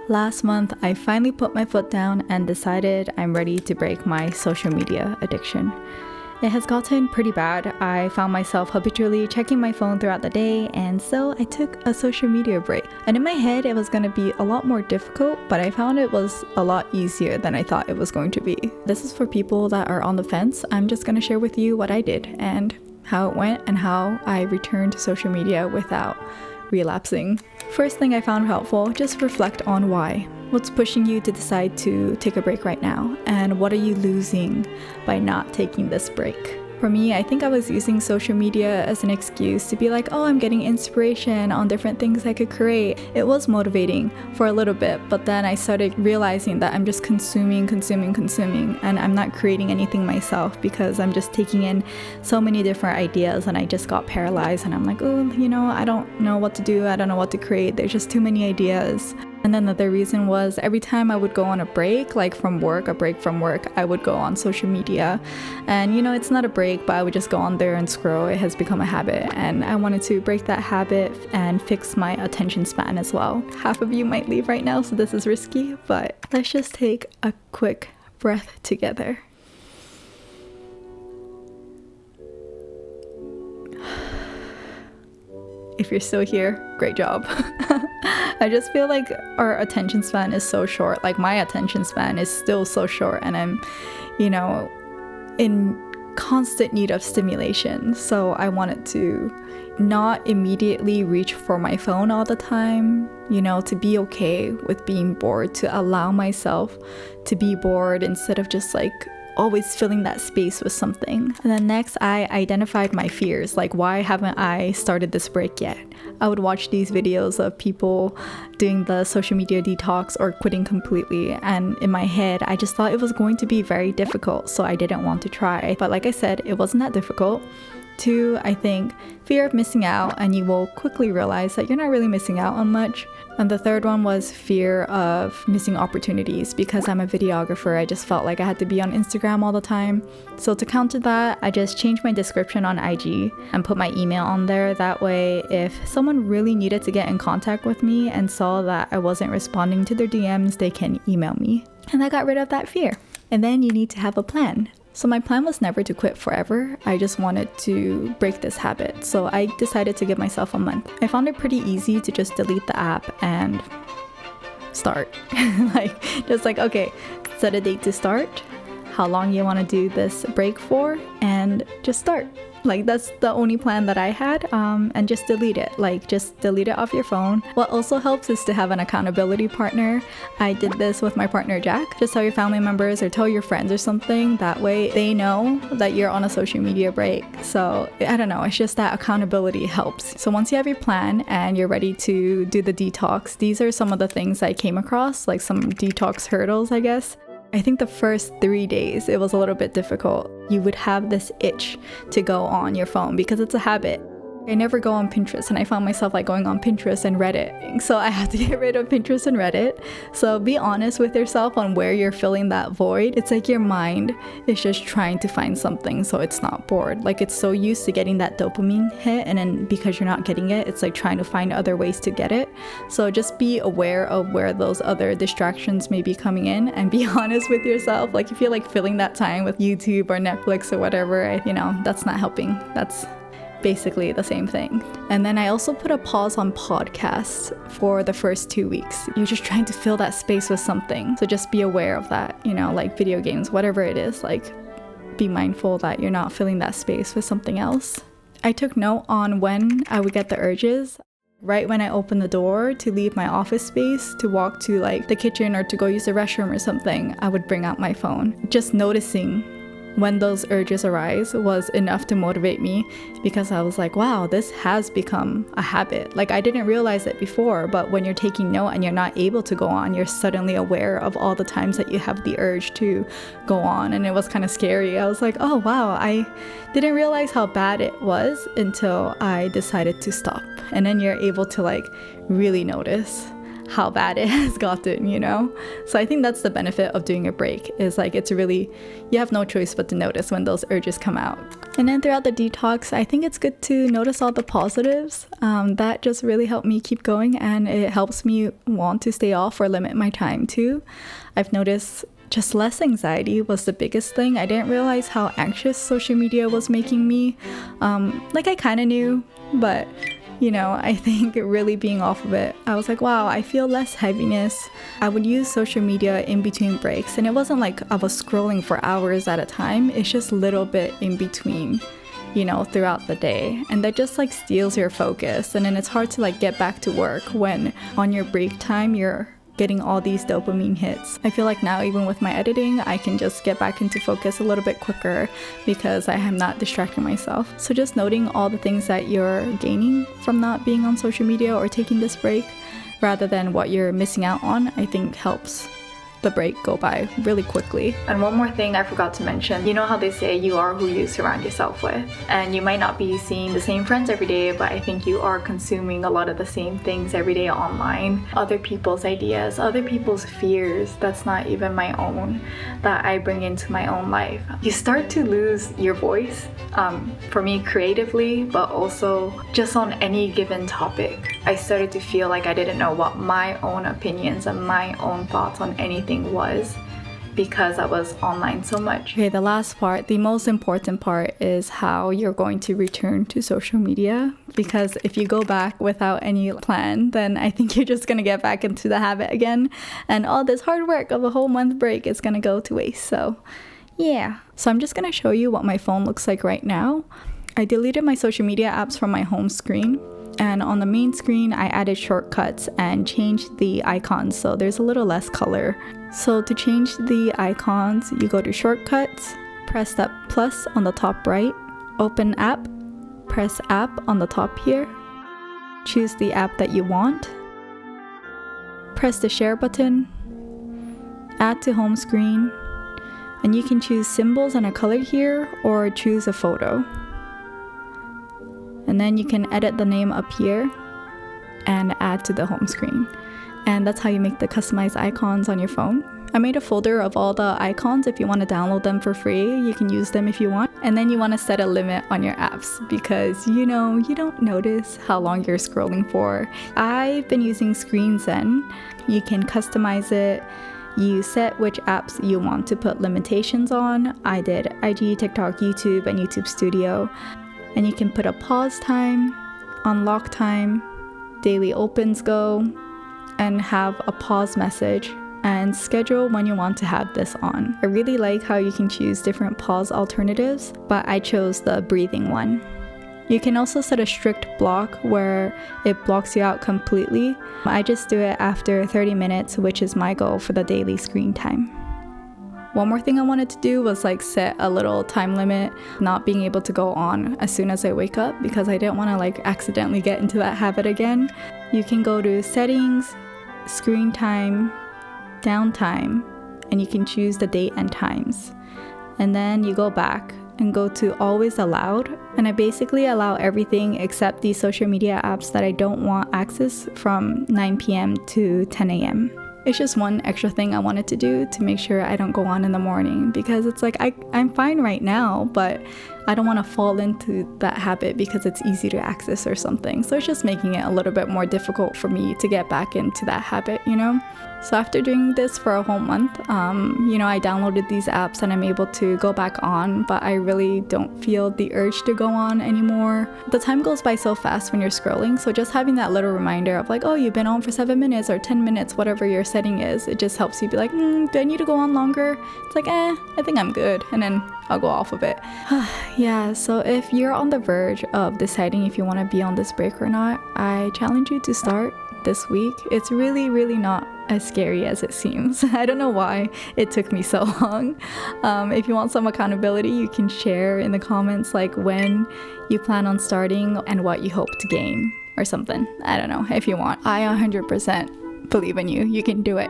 Last month, I finally put my foot down and decided I'm ready to break my social media addiction. It has gotten pretty bad. I found myself habitually checking my phone throughout the day, and so I took a social media break. And in my head, it was going to be a lot more difficult, but I found it was a lot easier than I thought it was going to be. This is for people that are on the fence. I'm just going to share with you what I did and how it went and how I returned to social media without relapsing. First thing I found helpful, just reflect on why. What's pushing you to decide to take a break right now? And what are you losing by not taking this break? For me, I think I was using social media as an excuse to be like, oh, I'm getting inspiration on different things I could create. It was motivating for a little bit, but then I started realizing that I'm just consuming, and I'm not creating anything myself because I'm just taking in so many different ideas, and I just got paralyzed, and I'm like, oh, I don't know what to do. I don't know what to create. There's just too many ideas. And then the other reason was every time I would go on a break, like from work, I would go on social media. And it's not a break, but I would just go on there and scroll. It has become a habit, and I wanted to break that habit and fix my attention span as well. Half of you might leave right now, so this is risky, but let's just take a quick breath together. If you're still here, great job. I just feel like our attention span is so short. Like my attention span is still so short, and I'm, in constant need of stimulation. So I wanted to not immediately reach for my phone all the time, to be okay with being bored, to allow myself to be bored instead of just like always filling that space with something. And then next, I identified my fears, like why haven't I started this break yet? I would watch these videos of people doing the social media detox or quitting completely, and in my head I just thought it was going to be very difficult, so I didn't want to try. But like I said, it wasn't that difficult. 2, I think, fear of missing out, and you will quickly realize that you're not really missing out on much. And the third one was fear of missing opportunities. Because I'm a videographer, I just felt like I had to be on Instagram all the time. So to counter that, I just changed my description on IG and put my email on there. That way, if someone really needed to get in contact with me and saw that I wasn't responding to their DMs, they can email me. And I got rid of that fear. And then you need to have a plan. So my plan was never to quit forever. I just wanted to break this habit. So I decided to give myself a month. I found it pretty easy to just delete the app and start. Okay, set a date to start, how long you want to do this break for, and just start. That's the only plan that I had, and just delete it. Just delete it off your phone. What also helps is to have an accountability partner. I did this with my partner Jack. Just tell your family members or tell your friends or something. That way they know that you're on a social media break. So I don't know, it's just that accountability helps. So once you have your plan and you're ready to do the detox, these are some of the things I came across, like some detox hurdles, I guess. I think the first 3 days, it was a little bit difficult. You would have this itch to go on your phone because it's a habit. I never go on Pinterest, and I found myself going on Pinterest and Reddit. So I had to get rid of Pinterest and Reddit. So be honest with yourself on where you're filling that void. It's like your mind is just trying to find something so it's not bored. It's so used to getting that dopamine hit, and then because you're not getting it, it's like trying to find other ways to get it. So just be aware of where those other distractions may be coming in, and be honest with yourself. If you're filling that time with YouTube or Netflix or whatever, that's not helping. That's basically the same thing. And then I also put a pause on podcasts for the first 2 weeks. You're just trying to fill that space with something. So just be aware of that, video games, whatever it is, be mindful that you're not filling that space with something else. I took note on when I would get the urges. Right when I opened the door to leave my office space to walk to the kitchen or to go use the restroom or something, I would bring out my phone. Just noticing when those urges arise was enough to motivate me, because I was like, wow, this has become a habit. I didn't realize it before, but when you're taking note and you're not able to go on, you're suddenly aware of all the times that you have the urge to go on. And it was kind of scary. I was like, oh wow, I didn't realize how bad it was until I decided to stop. And then you're able to really notice how bad it has gotten, you know? So I think that's the benefit of doing a break, is like it's really, you have no choice but to notice when those urges come out. And then throughout the detox, I think it's good to notice all the positives. That just really helped me keep going, and it helps me want to stay off or limit my time too. I've noticed just less anxiety was the biggest thing. I didn't realize how anxious social media was making me. Like I kind of knew, but you know, I think really being off of it, I was like, wow, I feel less heaviness. I would use social media in between breaks, and it wasn't like I was scrolling for hours at a time. It's just a little bit in between, you know, throughout the day, and that just like steals your focus, and then it's hard to like get back to work when on your break time you're getting all these dopamine hits. I feel like now, even with my editing, I can just get back into focus a little bit quicker because I am not distracting myself. So just noting all the things that you're gaining from not being on social media or taking this break, rather than what you're missing out on, I think helps the break go by really quickly. And one more thing I forgot to mention, you know how they say you are who you surround yourself with, and you might not be seeing the same friends every day, but I think you are consuming a lot of the same things every day online. Other people's ideas, other people's fears that's not even my own, that I bring into my own life. You start to lose your voice, for me creatively, but also just on any given topic. I started to feel like I didn't know what my own opinions and my own thoughts on anything was, because I was online so much. Okay, the last part, the most important part, is how you're going to return to social media, because if you go back without any plan, then I think you're just gonna get back into the habit again, and all this hard work of a whole month break is gonna go to waste. So yeah, so I'm just gonna show you what my phone looks like right now. I deleted my social media apps from my home screen, and on the main screen I added shortcuts and changed the icons so there's a little less color. So to change the icons, you go to shortcuts, press that plus on the top right, open app, press app on the top here, choose the app that you want, press the share button, add to home screen, and you can choose symbols and a color here, or choose a photo. And then you can edit the name up here and add to the home screen. And that's how you make the customized icons on your phone. I made a folder of all the icons. If you want to download them for free, you can use them if you want. And then you want to set a limit on your apps, because you know, you don't notice how long you're scrolling for. I've been using screenzen. You can customize it. You set which apps you want to put limitations on. I did IG, TikTok, YouTube, and YouTube Studio. And you can put a pause time, unlock time, daily opens go, and have a pause message, and schedule when you want to have this on. I really like how you can choose different pause alternatives, but I chose the breathing one. You can also set a strict block where it blocks you out completely. I just do it after 30 minutes, which is my goal for the daily screen time. One more thing I wanted to do was like set a little time limit, not being able to go on as soon as I wake up, because I didn't want to like accidentally get into that habit again. You can go to settings, screen time, downtime, and you can choose the date and times. And then you go back and go to always allowed, and I basically allow everything except the social media apps that I don't want access from 9 p.m. to 10 a.m. It's just one extra thing I wanted to do to make sure I don't go on in the morning, because it's like I'm fine right now, but I don't want to fall into that habit because it's easy to access or something. So it's just making it a little bit more difficult for me to get back into that habit, you know? So after doing this for a whole month, you know, I downloaded these apps and I'm able to go back on, but I really don't feel the urge to go on anymore. The time goes by so fast when you're scrolling, so just having that little reminder of like, oh, you've been on for 7 minutes or 10 minutes, whatever your setting is, it just helps you be like, do I need to go on longer? It's like, I think I'm good, and then I'll go off of it. Yeah, so if you're on the verge of deciding if you want to be on this break or not, I challenge you to start this week. It's really, really not as scary as it seems. I don't know why it took me so long. If you want some accountability, you can share in the comments like when you plan on starting and what you hope to gain or something. I don't know, if you want. I 100% believe in you. You can do it.